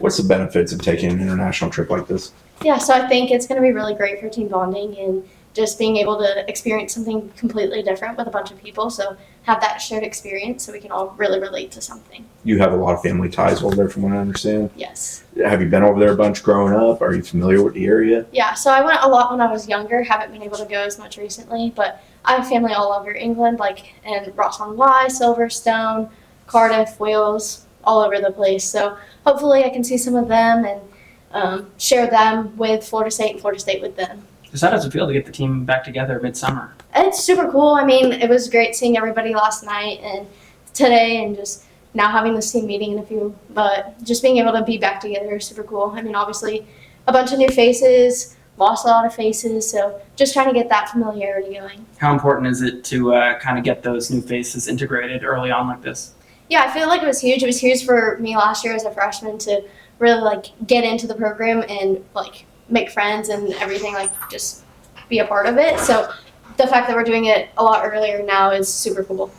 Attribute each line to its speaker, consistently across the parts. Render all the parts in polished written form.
Speaker 1: What's the benefits of taking an international trip like this?
Speaker 2: Yeah, so I think it's going to be really great for team bonding and just being able to experience something completely different with a bunch of people. So have that shared experience so we can all really relate to something.
Speaker 1: You have a lot of family ties over there from what I understand.
Speaker 2: Yes.
Speaker 1: Have you been over there a bunch growing up? Are you familiar with the area?
Speaker 2: Yeah, so I went a lot when I was younger. Haven't been able to go as much recently, but I have family all over England, like in Ross-on-Wye, Silverstone, Cardiff, Wales, all over the place. So hopefully I can see some of them and share them with Florida State and Florida State with them.
Speaker 3: So how does it feel to get the team back together midsummer?
Speaker 2: It's super cool. I mean, it was great seeing everybody last night and today and just now having this team meeting in a few, but just being able to be back together is super cool. I mean, obviously a bunch of new faces, lost a lot of faces, so just trying to get that familiarity going.
Speaker 3: How important is it to kind of get those new faces integrated early on like this?
Speaker 2: Yeah, I feel like it was huge. It was huge for me last year as a freshman to really like get into the program and like make friends and everything, like just be a part of it. So the fact that we're doing it a lot earlier now is super cool.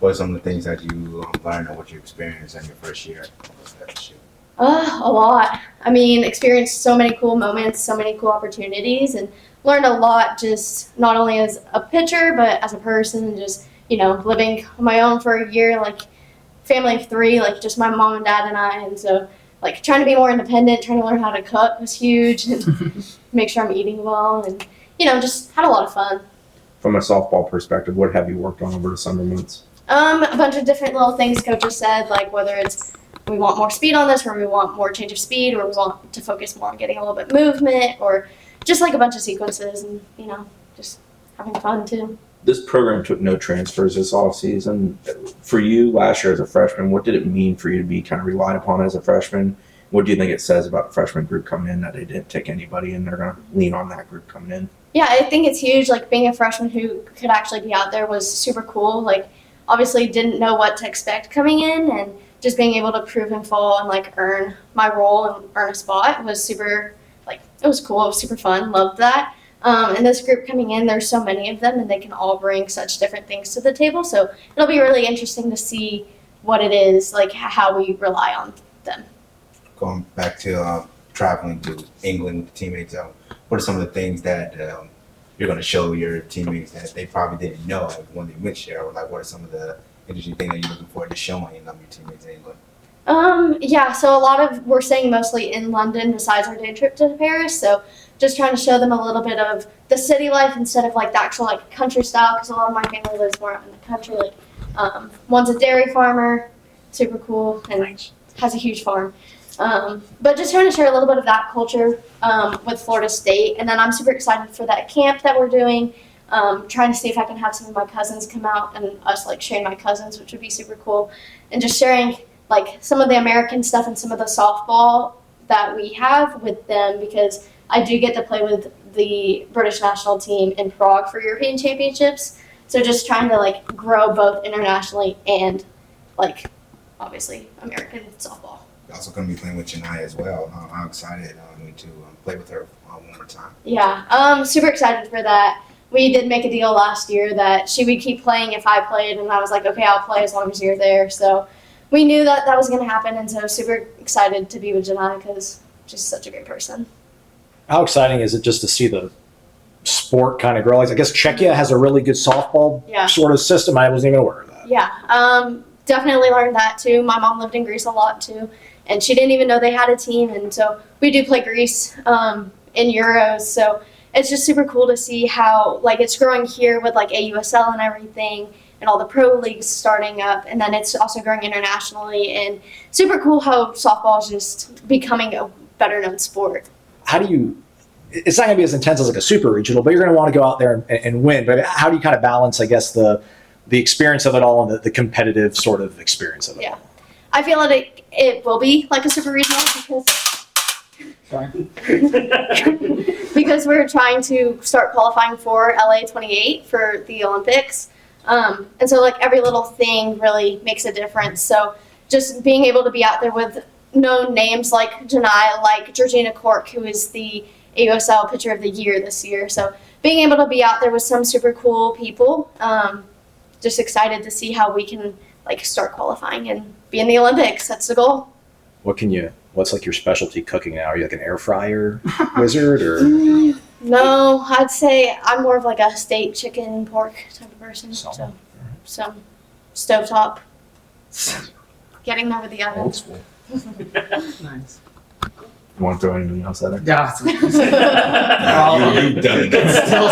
Speaker 4: What are some of the things that you learned or what you experienced in your first year at FSU?
Speaker 2: A lot. I mean, experienced so many cool moments, so many cool opportunities, and learned a lot just not only as a pitcher, but as a person, and just, you know, living on my own for a year, like family of three, like just my mom and dad and I, and so like trying to be more independent, trying to learn how to cook was huge, and make sure I'm eating well, and, you know, just had a lot of fun.
Speaker 1: From a softball perspective, what have you worked on over the summer months?
Speaker 2: A bunch of different little things coaches said, like whether it's we want more speed on this, or we want more change of speed, or we want to focus more on getting a little bit movement, or just like a bunch of sequences and, you know, just having fun too.
Speaker 1: This program took no transfers this offseason. For you last year as a freshman, what did it mean for you to be kind of relied upon as a freshman? What do you think it says about the freshman group coming in that they didn't take anybody and they're going to lean on that group coming in?
Speaker 2: Yeah, I think it's huge. Like being a freshman who could actually be out there was super cool. Like obviously didn't know what to expect coming in, and just being able to prove and fall and like earn my role and earn a spot was super, like, it was cool. It was super fun. Loved that. And this group coming in, there's so many of them and they can all bring such different things to the table. So it'll be really interesting to see what it is, like how we rely on them.
Speaker 4: Going back to traveling to England with teammates, what are some of the things that you're going to show your teammates that they probably didn't know when they went there? Or like, what are some of the interesting things that you're looking forward to showing your teammates in England?
Speaker 2: Yeah, so a lot of, we're staying mostly in London besides our day trip to Paris. So just trying to show them a little bit of the city life instead of like the actual like country style, because a lot of my family lives more out in the country. Like one's a dairy farmer, super cool, and has a huge farm. But just trying to share a little bit of that culture with Florida State. And then I'm super excited for that camp that we're doing. Trying to see if I can have some of my cousins come out and us like sharing my cousins, which would be super cool. And just sharing like some of the American stuff and some of the softball that we have with them, because I do get to play with the British national team in Prague for European Championships. So just trying to like grow both internationally and like obviously American softball.
Speaker 4: You're also going to be playing with Janai as well. I'm excited to play with her one more time.
Speaker 2: Yeah, super excited for that. We did make a deal last year that she would keep playing if I played, and I was like, okay, I'll play as long as you're there. So we knew that that was going to happen, and so super excited to be with Janai because she's such a great person.
Speaker 5: How exciting is it just to see the sport kind of grow? I guess Czechia has a really good softball sort of system. I wasn't even aware of that.
Speaker 2: Yeah, definitely learned that too. My mom lived in Greece a lot too, and she didn't even know they had a team. And so we do play Greece in Euros. So it's just super cool to see how like it's growing here with like AUSL and everything, and all the pro leagues starting up, and then it's also growing internationally. And super cool how softball is just becoming a better known sport.
Speaker 5: How do you, it's not going to be as intense as like a super regional, but you're going to want to go out there and win. But how do you kind of balance, I guess, the experience of it all and the competitive sort of experience of it?
Speaker 2: Yeah, I feel like it will be like a super regional because we're trying to start qualifying for LA 28 for the Olympics. And so like every little thing really makes a difference. So just being able to be out there with known names like Janai, like Georgina Cork, who is the AUSL Pitcher of the Year this year. So being able to be out there with some super cool people, just excited to see how we can like start qualifying and be in the Olympics. That's the goal.
Speaker 5: What can you what's like your specialty cooking now? Are you like an air fryer wizard or?
Speaker 2: No, I'd say I'm more of like a steak, chicken, pork type of person.
Speaker 5: Solid.
Speaker 2: So, some stovetop. Getting over the oven.
Speaker 1: Old school.
Speaker 3: Nice.
Speaker 1: You want to throw anything else at her?
Speaker 3: Yeah.
Speaker 1: You've done it.
Speaker 3: Still